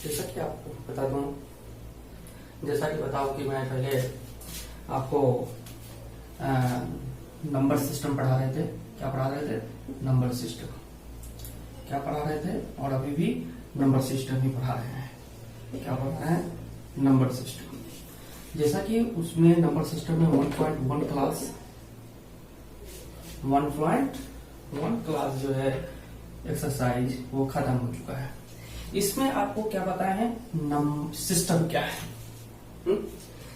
जैसा कि आपको बता दूं, जैसा कि बताओ कि मैं पहले आपको नंबर सिस्टम पढ़ा रहे थे। क्या पढ़ा रहे थे? Number system. क्या पढ़ा रहे थे? और अभी भी नंबर सिस्टम ही पढ़ा रहे हैं। क्या पढ़ा रहे हैं? Number system. जैसा कि उसमें नंबर सिस्टम में 1.1 क्लास 1.1 क्लास जो है एक्सरसाइज वो खत्म हो चुका है। इसमें आपको क्या पता है? सिस्टम क्या है,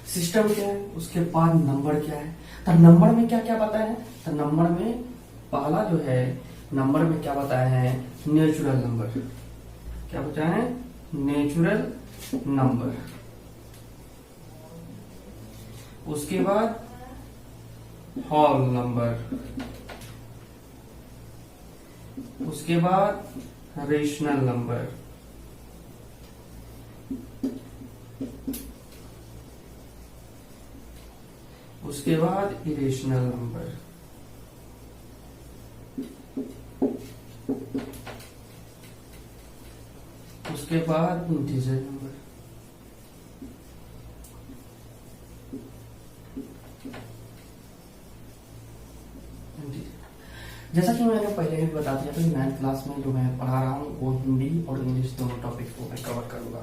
सिस्टम क्या है, उसके बाद नंबर क्या है। तो नंबर में क्या क्या पता है? तो नंबर में पहला जो है, नंबर में क्या बताया है? Natural number. क्या बताया है? Natural number. उसके बाद होल नंबर। उसके बाद रेशनल नंबर। उसके बाद इरेशनल नंबर। उसके बाद इंटीजर नंबर। जैसा कि मैंने पहले ही बता दिया था कि 9th क्लास में जो मैं पढ़ा रहा हूँ वो हिंदी और इंग्लिश दोनों टॉपिक को मैं कवर करूंगा।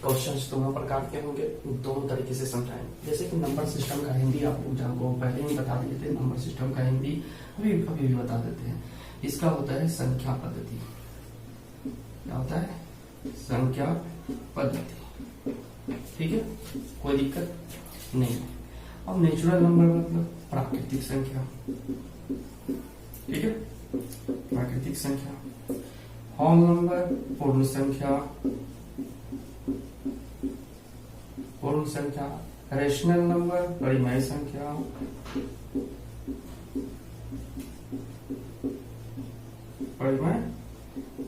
क्वेश्चंस दोनों प्रकार के होंगे, दोनों तरीके से समझाएंगे। जैसे कि नंबर सिस्टम का हिंदी आपको पहले ही बता दिए थे। नंबर सिस्टम का हिंदी अभी भी बता देते हैं। इसका होता है संख्या पद्धति। क्या होता है? संख्या पद्धति। ठीक है, कोई दिक्कत नहीं है। अब नेचुरल नंबर मतलब प्राकृतिक संख्या। ठीक है, प्राकृतिक संख्या। होल नंबर पूर्ण संख्या। पूर्ण संख्या। रेशनल नंबर परिमेय संख्या। परिमेय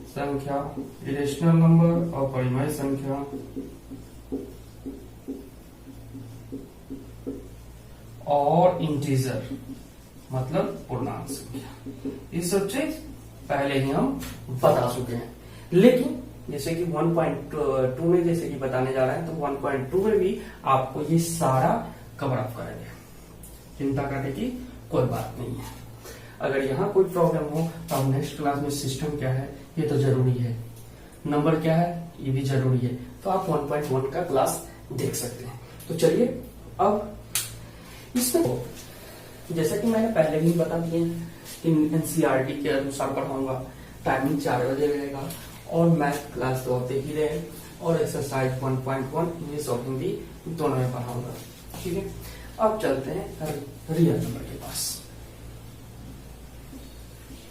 संख्या। इरेशनल नंबर और परिमेय संख्या। और इंटीजर मतलब पूर्णांक संख्या। ये सब चीज पहले ही हम बता चुके हैं, लेकिन जैसे कि 1.2 में जैसे कि बताने जा रहे हैं, तो 1.2 में भी आपको ये सारा कवर अप करेंगे। चिंता करने की कोई बात नहीं है। अगर यहाँ कोई प्रॉब्लम हो तो अब नेक्स्ट क्लास में सिस्टम क्या है ये तो जरूरी है, नंबर क्या है ये भी जरूरी है, तो आप 1.1 का क्लास देख सकते हैं। तो चलिए अब इसमें जैसा कि मैंने पहले भी बता दिए कि एनसीईआरटी के अनुसार पढ़ाऊंगा। टाइमिंग 4 बजे रहेगा और मैथ क्लास तो आप देख ही रहे हैं, और एक्सरसाइज 1.1 इंग्लिश और हिंदी दोनों में पढ़ाऊंगा। ठीक है, अब चलते हैं रियल नंबर के पास।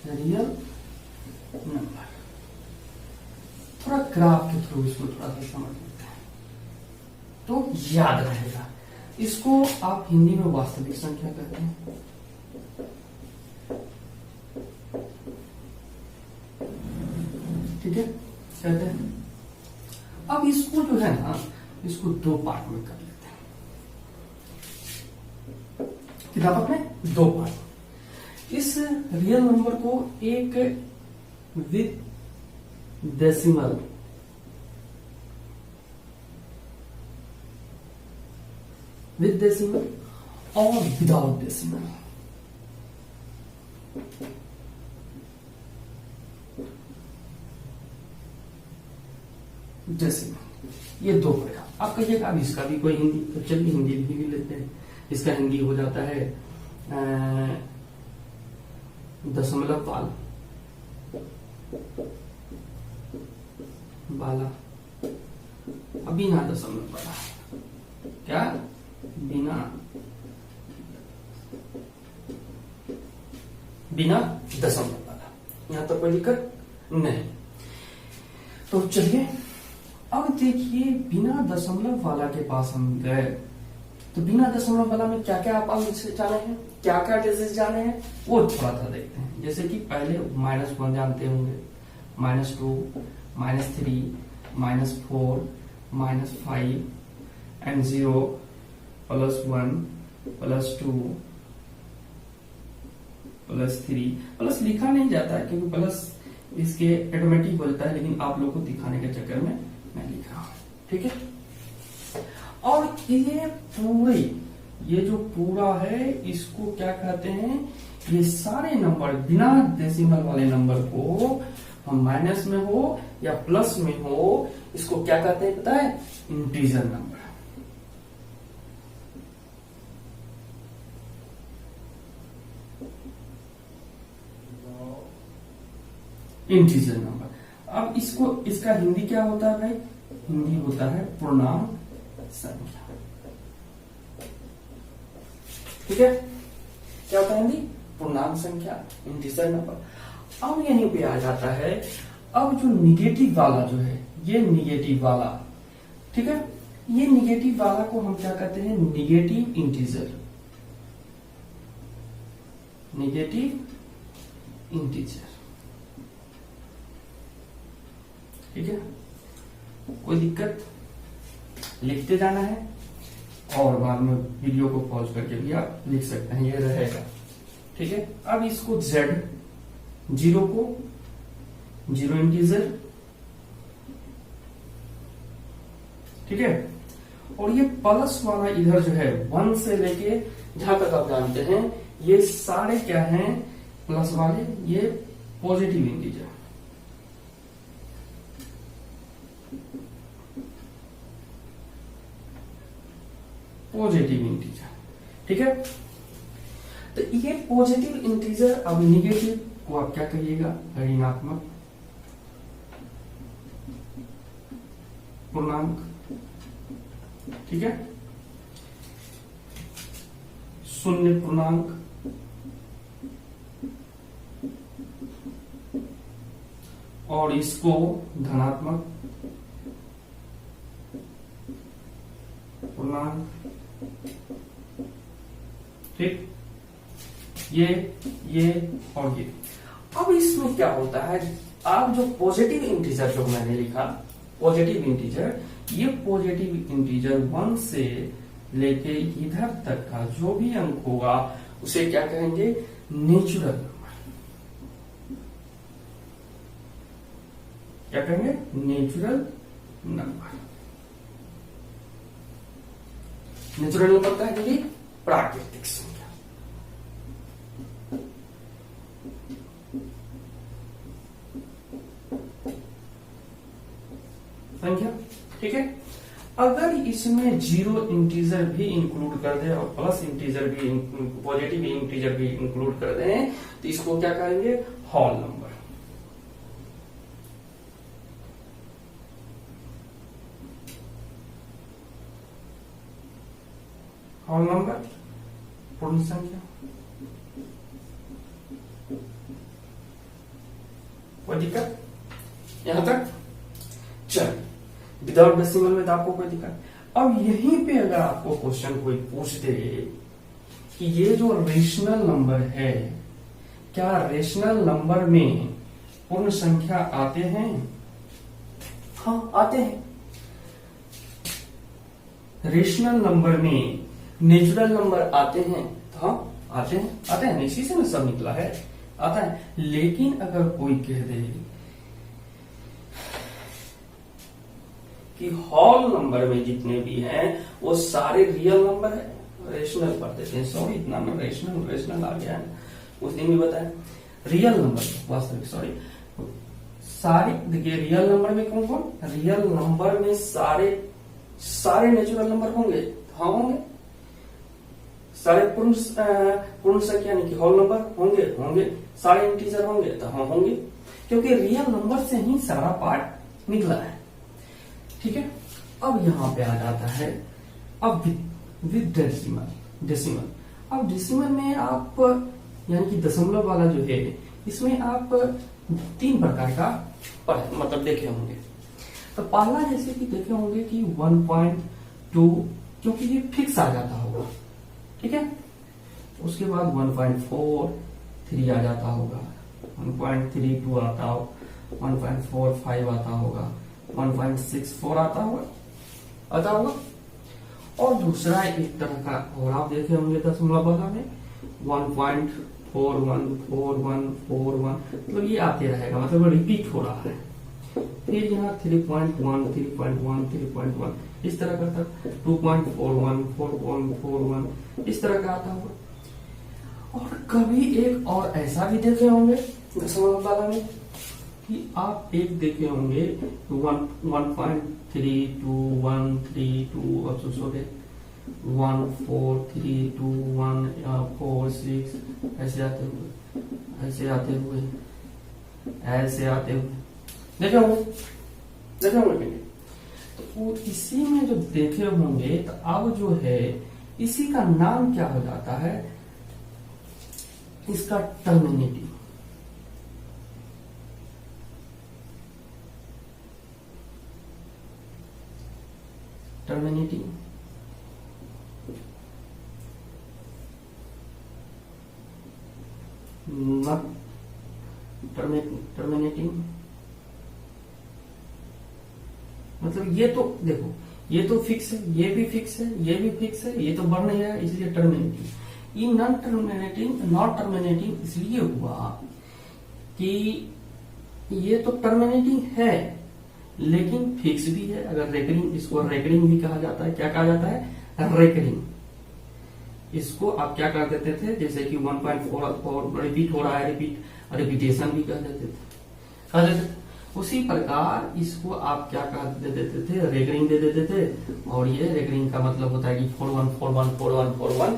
रियल नंबर थोड़ा ग्राफ के थ्रू इसको थोड़ा सा समझ लेते हैं तो याद रहेगा। इसको आप हिंदी में वास्तविक संख्या कहते हैं। ठीक है, कहते हैं। अब इसको जो है ना, इसको 2 पार्ट में कर लेते हैं। किताब में 2 पार्ट। इस रियल नंबर को एक विद डेसिमल with decimal और without decimal। डेसिमल, ये 2 पड़ेगा। आप कहिएगा अब इसका भी कोई हिंदी, तो चलिए हिंदी भी लेते हैं। इसका हिंदी हो जाता है दशमलव वाला। अभी ना दशमलव वाला, क्या बिना दशमलव वाला, यहां तो कोई दिक्कत नहीं। तो चलिए अब देखिए, बिना दशमलव वाला के पास हम गए तो बिना दशमलव वाला में क्या क्या आप जाने हैं, क्या क्या डिजिट जाने हैं वो थोड़ा सा देखते हैं। जैसे कि पहले -1 जानते होंगे, -2, -3, -4, -5 एंड 0, +1, +2, +3। प्लस लिखा नहीं जाता है क्योंकि प्लस इसके ऑटोमेटिक बोलता है, लेकिन आप लोग को दिखाने के चक्कर में मैं लिख रहा हूं, ठीक है। और ये जो पूरा है इसको क्या कहते हैं, ये सारे नंबर बिना डेसिमल वाले नंबर को हम माइनस में हो या प्लस में हो इसको क्या कहते हैं पता है, इंटीजर नंबर। Integer number. अब इसका हिंदी क्या होता है भाई, हिंदी होता है पूर्णांक संख्या, ठीक है। क्या होता है हिंदी, पूर्णांक संख्या, इंटीजर नंबर। अब यहीं पे आ जाता है, अब जो निगेटिव वाला जो है, ये निगेटिव वाला, ठीक है, ये निगेटिव वाला को हम क्या कहते हैं, निगेटिव इंटीजर, निगेटिव इंटीजर, ठीक है। कोई दिक्कत, लिखते जाना है और बाद में वीडियो को पॉज करके भी आप लिख सकते हैं, ये रहेगा, ठीक है। अब इसको z, जीरो को जीरो इंटीजर, ठीक है। और ये प्लस वाला इधर जो है 1 से लेके जहां तक आप जानते हैं ये सारे क्या हैं, प्लस वाले, ये पॉजिटिव इंटीजर, पॉजिटिव इंटीजर, ठीक है। तो ये पॉजिटिव इंटीजर, अब निगेटिव को आप क्या कहिएगा, ऋणात्मक पूर्णांक, ठीक है। शून्य पूर्णांक, और इसको धनात्मक पूर्णांक, ठीक, ये और ये। अब इसमें क्या होता है, आप जो पॉजिटिव इंटीजर जो मैंने लिखा, पॉजिटिव इंटीजर, ये पॉजिटिव इंटीजर 1 से लेके इधर तक का जो भी अंक होगा उसे क्या कहेंगे, नेचुरल नंबर, क्या कहेंगे, नेचुरल नंबर। नेचुरल नंबर का है प्राकृतिक संख्या, ठीक है। अगर इसमें जीरो इंटीजर भी इंक्लूड कर दे और प्लस इंटीजर भी, पॉजिटिव इंटीजर भी इंक्लूड कर दे तो इसको क्या कहेंगे, होल नंबर, होल नंबर, पूर्ण संख्या। कोई दिक्कत यहां तक, चल विदाउट डेसिमल में तो आपको कोई दिक्कत। अब यहीं पे अगर आपको क्वेश्चन कोई पूछ दे कि ये जो रेशनल नंबर है, क्या रेशनल नंबर में पूर्ण संख्या आते हैं, हाँ आते हैं। रेशनल नंबर में नेचुरल नंबर आते हैं, तो हाँ आते हैं, इसी से ना सब निकला है, आता है। लेकिन अगर कोई कह दे कि होल नंबर में जितने भी हैं वो सारे रियल नंबर है, रेशनल पढ़ देते हैं, सॉरी इतना ना रेशनल आ गया है, उस दिन भी बताया, रियल नंबर वास्तविक, सॉरी सारे, देखिए रियल नंबर में कौन कौन, रियल नंबर में सारे नेचुरल नंबर होंगे, हाँ होंगे, सारे पूर्ण संख्या यानी कि होल नंबर होंगे, सारे इंटीजर होंगे, तो हाँ होंगे, क्योंकि रियल नंबर से ही सारा पार्ट निकला है, ठीक है। अब यहां पे आ जाता है, अब विद डेसिमल। अब डेसिमल में आप यानी कि दशमलव वाला जो है, इसमें आप 3 प्रकार का मतलब देखे होंगे। तो पहला जैसे कि देखे होंगे कि 1.2, क्योंकि ये फिक्स आ जाता होगा, ठीक है। उसके बाद 1.43 आ जाता होगा, 1.32 आता हो, 1.45 आता होगा, 1.64 आता होगा। और दूसरा एक तरह का और आप देखे होंगे दशमलव वाला में 1.414141, मतलब ये आते रहेगा, मतलब रिपीट हो रहा है। फिर यहाँ 3.1 3.1 3.1 इस तरह का था, 2.41 4.41 इस तरह का आता होगा। और कभी एक और ऐसा भी देखे होंगे दशमलव वाला में कि आप एक देखे होंगे 1.32 और सॉरी 1 4 3 2 1 4 6 ऐसे आते हुए ऐसे आते हुए ऐसे आते हुए देखे होंगे। तो वो इसी में जो देखे होंगे, तो अब जो है इसी का नाम क्या हो जाता है, इसका टर्मिनेटिंग। टर्मिनेटिंग टर्मिनेटिंग मतलब ये तो देखो, ये तो फिक्स है, ये भी फिक्स है, ये भी फिक्स है, ये तो बढ़ नहीं रहा है, इसलिए टर्मिनेटिंग। ये नॉन टर्मिनेटिंग इसलिए हुआ कि ये तो टर्मिनेटिंग है लेकिन फिक्स भी है। अगर रेकरिंग, इसको रेकरिंग भी कहा जाता है। क्या कहा जाता है? रेकरिंग। इसको आप क्या कर देते थे, जैसे कि 1.4 रिपीट हो रहा है, रिपीटेशन भी कह देते थे। उसी प्रकार इसको आप क्या दे देते थे, रेकरिंग दे देते थे। और ये रेकरिंग का मतलब होता है कि 41414141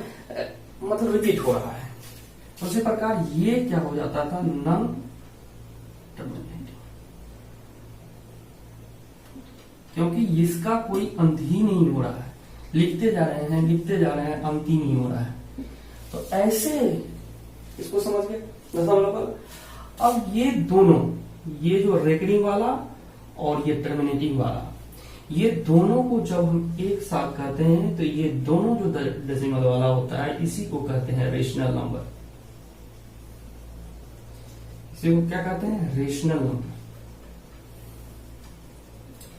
मतलब रिपीट हो रहा है। उसी प्रकार ये क्या हो जाता था, नॉन टर्मिनेटिंग, क्योंकि इसका कोई अंत ही नहीं हो रहा है। लिखते जा रहे हैं, अंत ही नहीं हो रहा है। तो ऐसे इसको समझ गए दशमलव। अब ये दोनों, ये जो रेकरिंग वाला और ये टर्मिनेटिंग वाला, ये दोनों को जब हम एक साथ कहते हैं तो ये दोनों जो डेसिमल वाला होता है इसी को कहते हैं रेशनल नंबर। इसी को क्या कहते हैं? Rational number.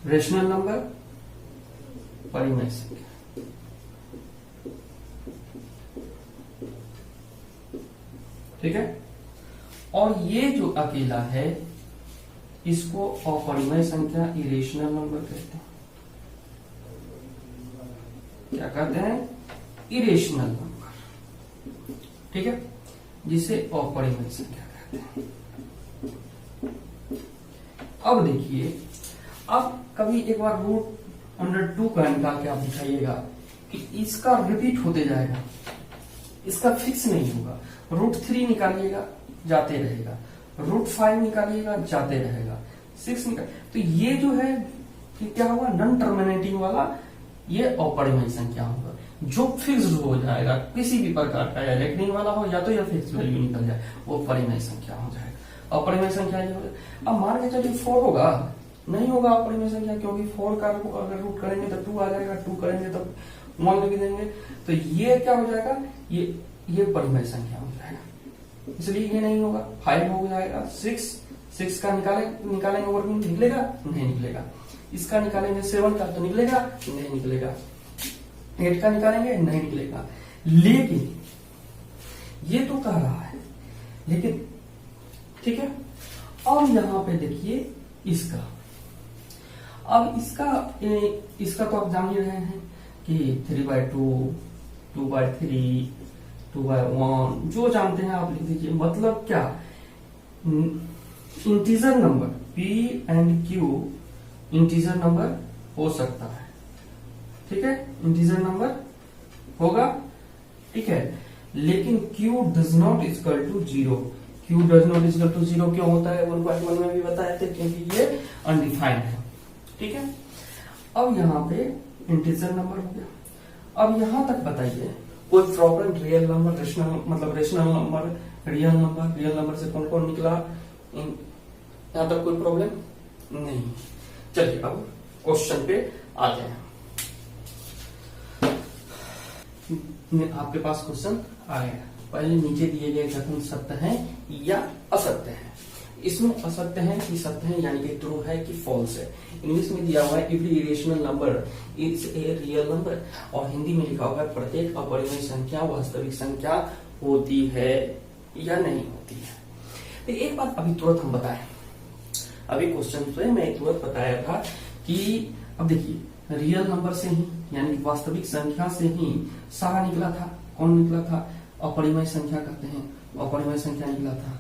रेशनल नंबर परिमेय संख्या। ठीक है। और ये जो अकेला है इसको अपरिमेय संख्या, इरेशनल नंबर कहते हैं। क्या कहते हैं? Irrational number. ठीक है, जिसे अपरिमेय संख्या कहते हैं। अब देखिए, अब कभी एक बार √2 का निकाल के आप दिखाइएगा कि इसका रिपीट होते जाएगा, इसका फिक्स नहीं होगा। √3 निकालिएगा, जाते रहेगा। √5 निकालिएगा, जाते रहेगा। 6 निकाल, तो ये जो है कि क्या होगा, नॉन टर्मिनेटिंग वाला, ये अपरिमेय संख्या होगा जो फिक्स्ड हो जाएगा किसी भी प्रकार का, या रेकरिंग वाला हो या तो या फिक्स वैल्यू निकल जाए, वो परिमेय संख्या हो जाएगा। अपरिमेय संख्या ये हो जाएगा। अब मान के चलिए 4 होगा, नहीं होगा अपरिमेय संख्या, क्योंकि 4 का अगर रूट करेंगे तो 2 आ जाएगा, 2 करेंगे तो 1 लिख देंगे, तो ये क्या हो जाएगा, ये परिमेय संख्या हो जाएगा, इसलिए ये नहीं होगा। 5 हो जाएगा। 6 का निकालेंगे वर्किंग, निकलेगा? नहीं निकलेगा। इसका निकालेंगे 7 का, तो निकलेगा? नहीं निकलेगा। 8 का निकालेंगे? नहीं निकलेगा। लेकिन ये तो कह रहा है, लेकिन ठीक है। अब यहां पे देखिए इसका, अब इसका तो आप जान ही रहे हैं कि 3/2, 2/3, 2/1 जो जानते हैं आप लिख दीजिए। मतलब क्या, integer number P and Q integer number हो सकता है। ठीक है, इंटीजर नंबर होगा। ठीक है, लेकिन Q does not equal to 0। Q does not equal to 0 क्यों होता है? 1.1 में भी बताए थे, क्योंकि ये अनडिफाइंड है। ठीक है, अब यहाँ पे इंटीजर नंबर हो गया। अब यहां तक बताइए कोई प्रॉब्लम? रियल नंबर, रेशनल मतलब रेशनल नंबर, रियल नंबर से कौन कौन निकला? यहां तक कोई प्रॉब्लम नहीं। चलिए अब क्वेश्चन पे आते हैं। आपके पास क्वेश्चन आ गया। पहले नीचे दिए गए कथन सत्य हैं या असत्य हैं। इसमें असत्य है कि सत्य है, यानी कि ट्रू है कि फॉल्स है। इंग्लिश में दिया हुआ है every irrational number is a real number, और हिंदी में लिखा हुआ है प्रत्येक अपरिमेय संख्या वास्तविक संख्या होती है या नहीं होती है। तो एक बात अभी तुरंत हम बताएं, अभी क्वेश्चन पे मैं एक बार बताया था कि अब देखिए रियल नंबर से ही यानी कि वास्तविक संख्या से ही सारा निकला था। कौन निकला था? अपरिमेय संख्या कहते हैं, अपरिमेय संख्या निकला था।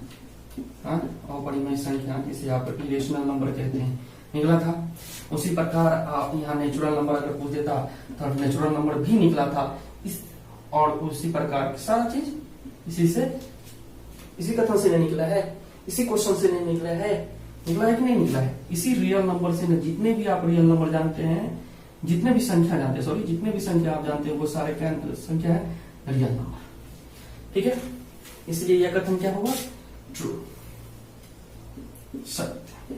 हाँ, अपरिमेय संख्या जिसे आप इरेशनल नंबर कहते हैं निकला था। उसी प्रकार आप यहाँ नेचुरल नंबर अगर पूछ देता तो नेचुरल नंबर भी निकला था। और उसी प्रकार सारा चीज इसी कथन से नहीं निकला है, इसी क्वेश्चन से नहीं निकला है। निकला है कि नहीं निकला है? इसी रियल नंबर से न, जितने भी आप रियल नंबर जानते हैं, जितने भी संख्या जानते हैं, सॉरी जितने भी संख्या आप जानते हैं वो सारे क्या संख्या है? Real number. ठीक है, इसलिए यह कथन क्या होगा? ट्रू, सत्य।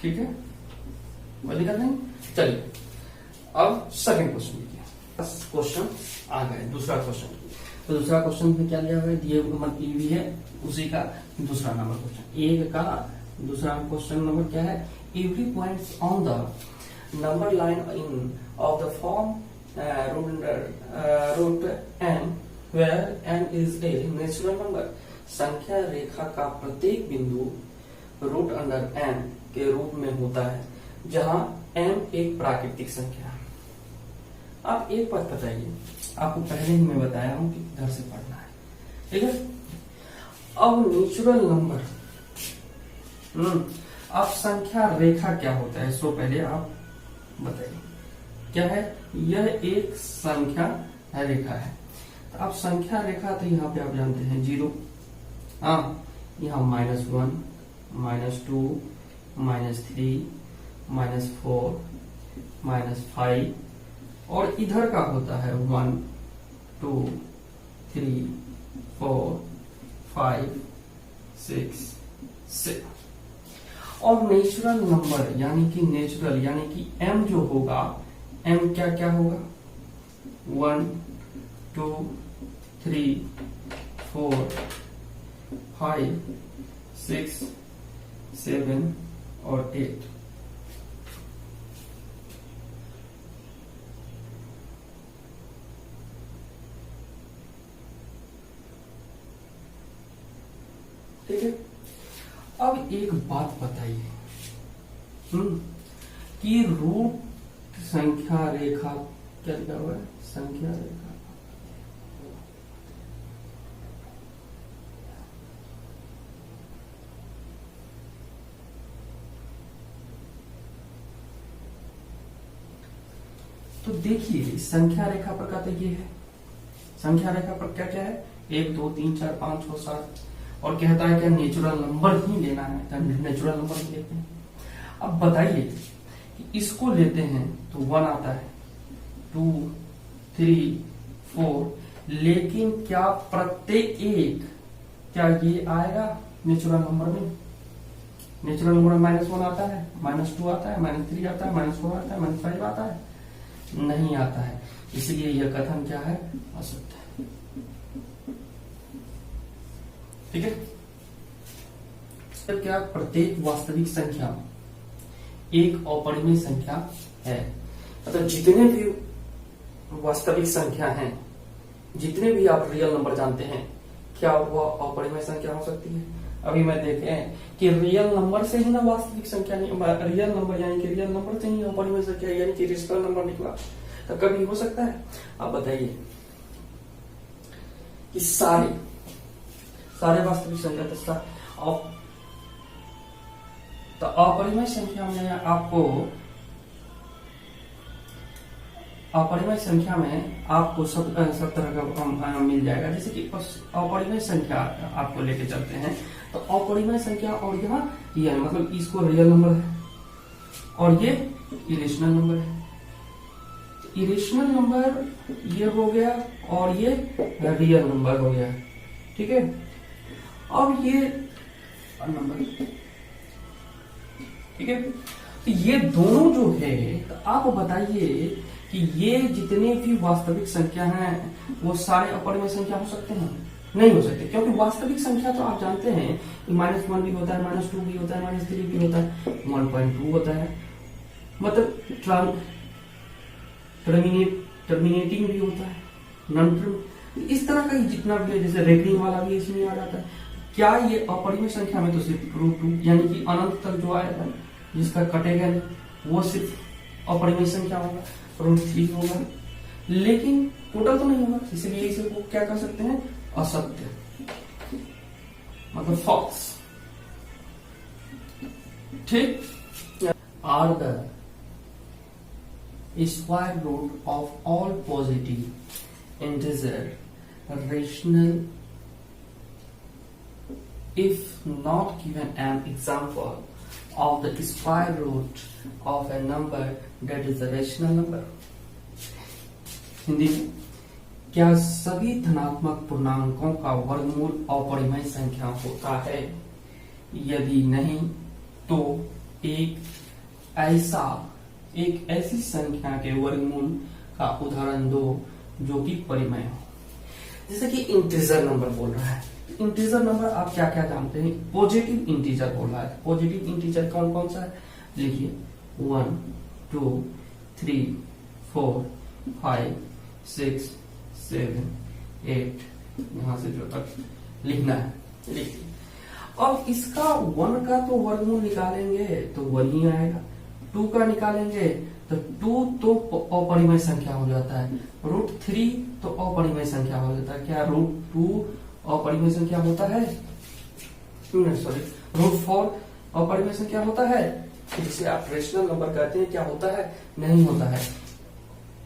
ठीक है, कोई दिक्कत नहीं। चलिए अब सेकंड क्वेश्चन देखिए। क्वेश्चन आ गए, दूसरा क्वेश्चन। तो दूसरा क्वेश्चन में क्या लिया हुआ है? दिए भी है उसी का दूसरा नंबर क्वेश्चन। एक का दूसरा क्वेश्चन नंबर क्या है? Every points on the number line in of the form root n where n is a natural number. संख्या रेखा का प्रत्येक बिंदु रूट अंडर n के रूप में होता है जहां m एक प्राकृतिक संख्या है। आप एक बात बताइए, आपको पहले ही मैं बताया हूं कि इधर से पढ़ना है। ठीक है, अब नेचुरल नंबर अब संख्या रेखा क्या होता है? सो पहले आप बताइए क्या है? यह एक संख्या रेखा है। तो अब संख्या रेखा तो यहाँ पे आप जानते हैं 0, हाँ, यहाँ -1, -2, -3, -4, -5 और इधर का होता है 1, 2, 3, 4, 5, 6, 7। और नेचुरल नंबर यानी कि नेचुरल यानी कि m जो होगा, m क्या क्या होगा? 1, 2, 3, 4, 5, 6, 7 और 8। ठीक है, अब एक बात बताइए कि रूट संख्या रेखा क्या लिखा हुआ है? संख्या रेखा तो देखिए इस संख्या रेखा पर का तो ये है। संख्या रेखा पर क्या क्या है? 1, 2, 3, 4, 5, 6, 7 और कहता है कि नेचुरल नंबर ही लेना है, तो नेचुरल नंबर ही लेते हैं। अब बताइए कि इसको लेते हैं तो 1 आता है, 2, 3, 4, लेकिन क्या प्रत्येक एक क्या ये आएगा नेचुरल नंबर में? नेचुरल नंबर में -1 आता है, -2 आता है, -3 आता है, -4 आता है, -5 आता है? नहीं आता है। इसलिए यह कथन क्या है? असत्य है। ठीक है, क्या प्रत्येक वास्तविक संख्या एक अपरिमेय संख्या है? मतलब जितने भी वास्तविक संख्या हैं, जितने भी आप रियल नंबर जानते हैं, क्या वह अपरिमेय संख्या हो सकती है? अभी मैं देखें कि रियल नंबर से ही ना वास्तविक संख्या नहीं, रियल नंबर यानी कि रियल नंबर से ही अपरिमेय संख्या यानी कि रेशनल नंबर निकला, तो कभी हो सकता है? आप बताइए कि सारे वास्तविक संख्या तो अपरिमेय संख्या में आपको सब तरह का मिल जाएगा। जैसे कि अपरिमेय संख्या आपको लेके चलते हैं, तो अपरिमेय संख्या और यहाँ ये मतलब इसको रियल नंबर है और ये इरेशनल नंबर है। तो इरेशनल नंबर ये हो गया और ये रियल नंबर हो गया। ठीक है, अब ये नंबर, ठीक है, तो ये दोनों जो है, तो आप बताइए कि ये जितने भी वास्तविक संख्या हैं वो सारे अपरिमेय संख्या हो सकते हैं? नहीं हो सकते, क्योंकि वास्तविक संख्या तो आप जानते हैं कि -1 भी होता है, -2 भी होता है, -3 भी होता है, 1.2 होता है, मतलब टर्मिनेटिंग भी होता है, नॉन। इस तरह का जितना भी है, जैसे रेकरिंग वाला भी इसमें आ जाता है। क्या ये अपरिमेय संख्या में तो सिर्फ √2 यानी कि अनंत तक जो आएगा जिसका कटेगा नहीं वो सिर्फ अपरिमेय संख्या होगा, √3 होगा, लेकिन टोटल तो नहीं होगा, इसलिए इसे वो क्या कर सकते हैं, असत्य, मतलब फॉल्स। ठीक। Are the square root of all positive integer rational if not given an example of the square root of a number that is a rational number। Hindi में, क्या सभी धनात्मक पूर्णांकों का वर्गमूल अपरिमेय संख्या होता है? यदि नहीं तो एक ऐसी संख्या के वर्गमूल का उदाहरण दो जो कि परिमेय हो। जैसे कि इंटीजर नंबर बोल रहा है, इंटीजर नंबर आप क्या क्या जानते हैं, पॉजिटिव इंटीजर बोल रहा है। पॉजिटिव इंटीजर कौन कौन सा है, लिखिए 1 2 3 4 5 6 7 8, यहां से जो तक लिखना है लिखिए। अब इसका 1 का तो वर्गमूल निकालेंगे तो 1 ही आएगा, 2 का निकालेंगे तो 2 तो अपरिमेय संख्या हो जाता है, √3 तो अपरिमेय संख्या हो जाता है। क्या √2 अपरिमेय संख्या होता है? सॉरी, √4 अपरिमेय संख्या होता है? जिसे आप रेशनल नंबर कहते हैं, क्या होता है? नहीं होता है।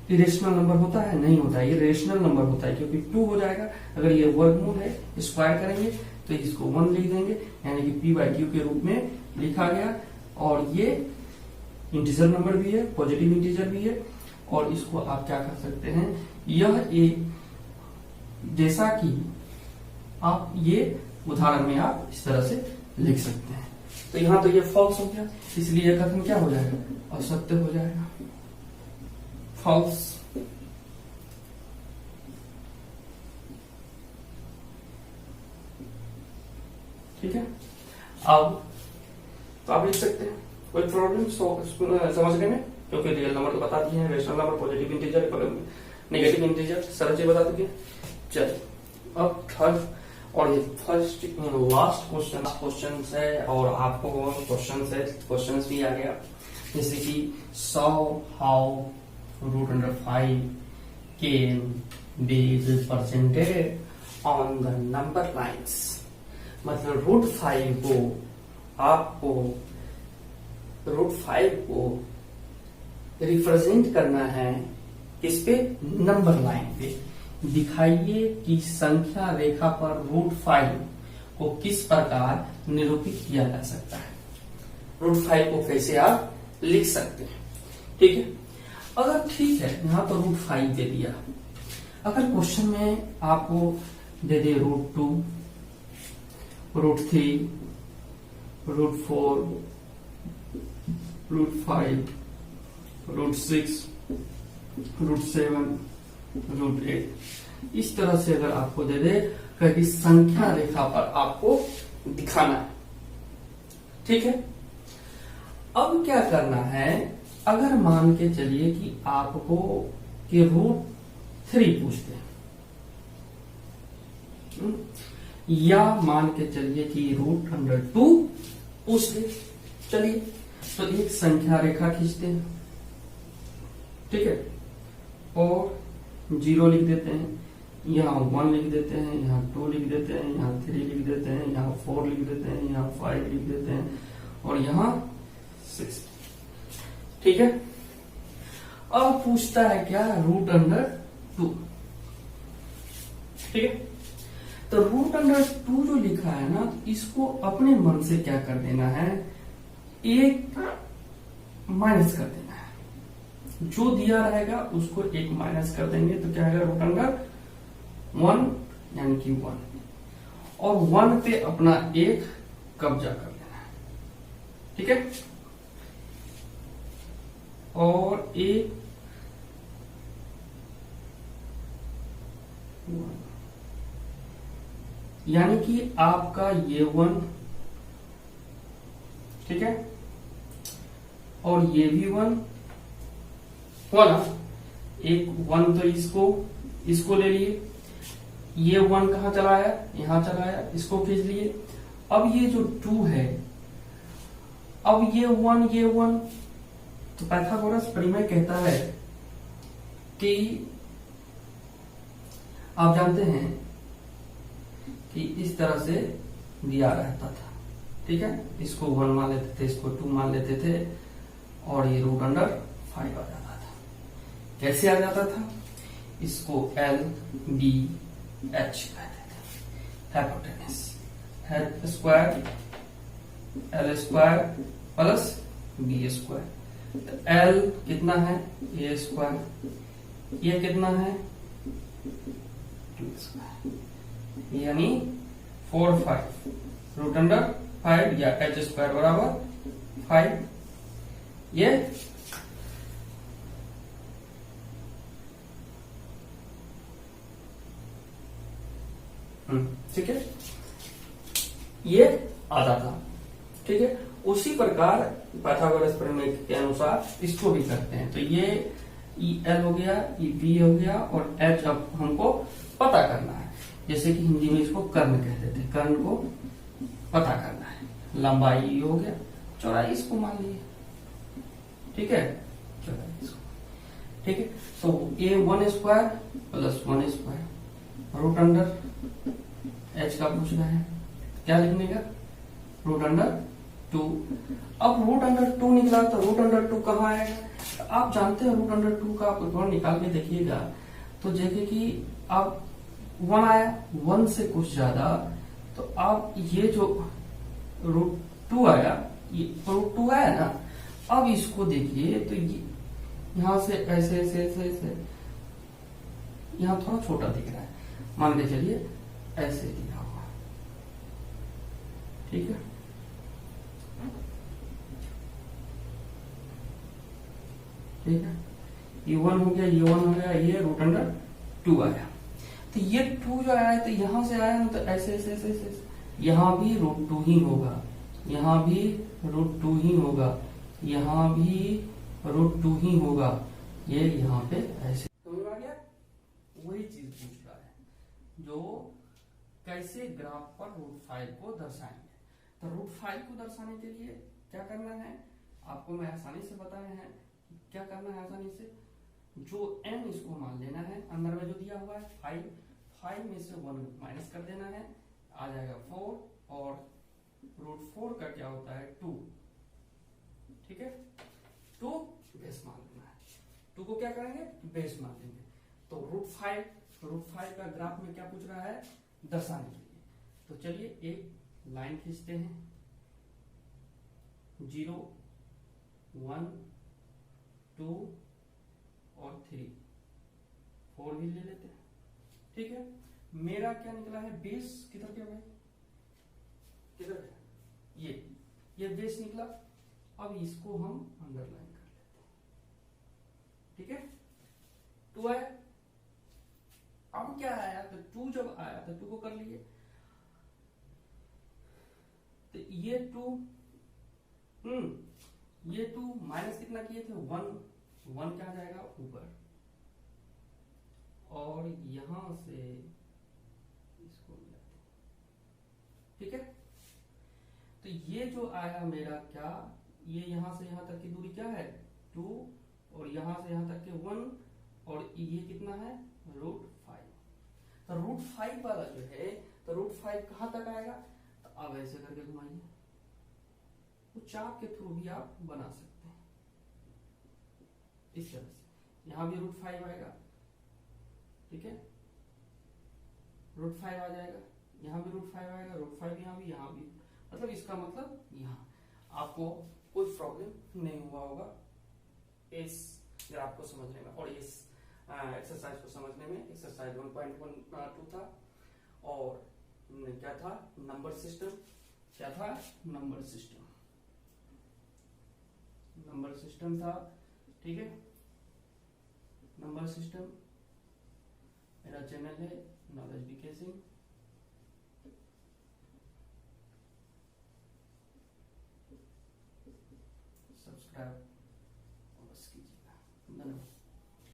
इरेशनल नंबर होता है? नहीं होता है। ये रेशनल नंबर होता है क्योंकि 2 हो जाएगा। अगर ये वर्गमूल है, स्क्वायर करेंगे तो इसको 1 लिख देंगे, यानी कि p/q के रूप में लिखा गया। और ये इंटीजर नंबर भी है, पॉजिटिव इंटीजर भी है। और इसको आप क्या कर सकते हैं, यह एक जैसा कि आप ये उदाहरण में आप इस तरह से लिख सकते हैं। तो यहां तो ये फॉल्स हो गया, इसलिए यह कथन क्या हो जाएगा, असत्य हो जाएगा, फॉल्स। ठीक है। अब तो आप लिख सकते हैं, कोई प्रॉब्लम समझने में, क्योंकि रियल नंबर तो बता दिए हैं, rational number, positive integer, negative integer, सारी चीज बता दिए। चलिए अब थर्ड और ये फर्स्ट लास्ट क्वेश्चन है, और आपको क्वेश्चन भी आ गया, जैसे कि solve how √5 can be represented on the number lines. मतलब √5 को आपको √5 को रिप्रेजेंट करना है किस पे, नंबर लाइन पे। दिखाइए कि संख्या रेखा पर √5 को किस प्रकार निरूपित किया जा सकता है। √5 को कैसे आप लिख सकते हैं, ठीक है। अगर ठीक है, यहां तो √5 दे दिया, अगर क्वेश्चन में आपको दे दे √2, √3, √4, √5, √6, √7, √8, इस तरह से अगर आपको दे दे कि संख्या रेखा पर आपको दिखाना है, ठीक है। अब क्या करना है, अगर मान के चलिए कि आपको कि √3 पूछते हैं, या मान के चलिए कि √2 पूछते, चलिए तो एक संख्या रेखा खींचते हैं, ठीक है, और 0 लिख देते हैं, यहाँ 1 लिख देते हैं, यहाँ 2 लिख देते हैं, यहाँ 3 लिख देते हैं, यहाँ 4 लिख देते हैं, यहाँ 5 लिख देते हैं, और यहाँ 6, ठीक है। अब पूछता है क्या, √2, ठीक है। तो √2 जो लिखा है ना, इसको अपने मन से क्या कर देना है, एक माइनस कर देना है। जो दिया रहेगा उसको एक माइनस कर देंगे, तो क्या आएगा, √1 यानी कि 1, और 1 पे अपना एक कब्जा कर देना है, ठीक है। और एक 1, यानी कि आपका ये 1, ठीक है, और ये भी 1 हुआ ना। एक 1 तो इसको ले लिए, ये 1 कहाँ चला आया, यहां चला आया, इसको खींच लिए। अब ये जो 2 है, अब ये 1 तो पाइथागोरस प्रमेय कहता है कि आप जानते हैं कि इस तरह से दिया रहता था, ठीक है, इसको 1 मान लेते थे, इसको 2 मान लेते थे, और ये रूट अंडर 5 आ जाता था। कैसे आ जाता था, इसको L B H कहते थे, hypotenuse square L square plus B square. तो L कितना है, A स्क्वायर, ये कितना है 2 स्क्वायर, यानी 4 5 रूट अंडर 5 या H स्क्वायर बराबर 5। ये ठीक है, ये आता था, ठीक है। उसी प्रकार पाइथागोरस प्रमेय के अनुसार इसको भी करते हैं। तो ये L हो गया, ये B हो गया, और H अब हमको पता करना है। जैसे कि हिंदी में इसको कर्ण कहते थे, कर्ण को पता करना है। लंबाई हो गया, चौड़ाई इसको मान लिए, ठीक है, चौड़ाई इसको, ठीक है। तो ये 1 square plus 1 square root under H का पूछ रहा है, क्या लिखने का, रूट अंडर 2। अब रूट अंडर 2 निकला तो रूट अंडर 2 कहाँ आएगा, आप जानते हैं रूट अंडर 2 का आप एक बार निकाल के देखिएगा। तो जैसे कि आप 1 आया, 1 से कुछ ज्यादा, तो आप ये जो रूट 2 आया, ये रूट 2 आया ना, अब इसको देखिए तो ये यहां से ऐसे ऐसे ऐसे ऐसे, यहां थोड़ा छोटा दिख रहा है, मान के चलिए ऐसे दिया हुआ, ठीक है। ठीक है, ये 1 हो गया, ये 1 हो गया, ये रूट अंडर 2 आया। तो ये 2 जो आया, तो यहां से आया ना, तो ऐसे ऐसे ऐसे ऐसे, यहां भी रूट 2 ही होगा, यहां भी रूट 2 ही होगा, यहां भी रूट 2 ही होगा, ये यहां पे ऐसे। समझ आ गया, वही चीज पूछ रहा है, जो कैसे ग्राफ पर रूट 5 को दर्शाएंगे। तो रूट 5 को दर्शाने के लिए क्या करना है, आपको मैं आसानी से बताया है। क्या करना है आसानी से, जो m इसको मान लेना है, अंदर में जो दिया हुआ है 5 में से 1 माइनस कर देना है, आ जाएगा 4, और रूट 4 का क्या होता है 2, ठीक है। 2 बेस मान लेना है, 2 को क्या करेंगे, बेस मान लेंगे। तो रूट 5 का ग्राफ में क्या पूछ रहा है, दर्शाने के लिए। तो चलिए एक लाइन खींचते हैं, 0 1 2 और 3 4 भी ले लेते हैं, ठीक है। मेरा क्या निकला है, बेस किधर गया भाई, किधर गया, ये बेस निकला। अब इसको हम अंडरलाइन कर लेते हैं, ठीक है। 2 आया, अब क्या आया, तो 2 जब आया तो 2 को कर लिए, तो ये 2 ये 2 माइनस कितना किए थे, 1 क्या जाएगा ऊपर, और यहां से इसको मिलाते हैं, ठीक है। तो ये जो आया मेरा क्या, ये यहां से यहां तक की दूरी क्या है 2, और यहां से यहां तक के 1, और ये कितना है रूट 5। तो रूट 5 वाला जो है, तो रूट 5 कहां तक आएगा, तो अब ऐसे करके घुमाइए, तो चाप के थ्रू भी आप बना सकते हैं इस तरह से। यहां भी रूट 5 आएगा, ठीक है, रूट 5 आ जाएगा, यहां भी रूट 5 आएगा, रूट 5 यहां भी, मतलब इसका मतलब यहां आपको कोई प्रॉब्लम नहीं हुआ होगा इस ग्राफ को समझने में, और इस एक्सरसाइज को समझने में। एक्सरसाइज 1.12 था, और क्या था, नंबर सिस्टम, क्या था, नंबर सिस्टम था, ठीक है। नंबर सिस्टम मेरा चैनल है नॉलेज बीके सिंह, सब्सक्राइब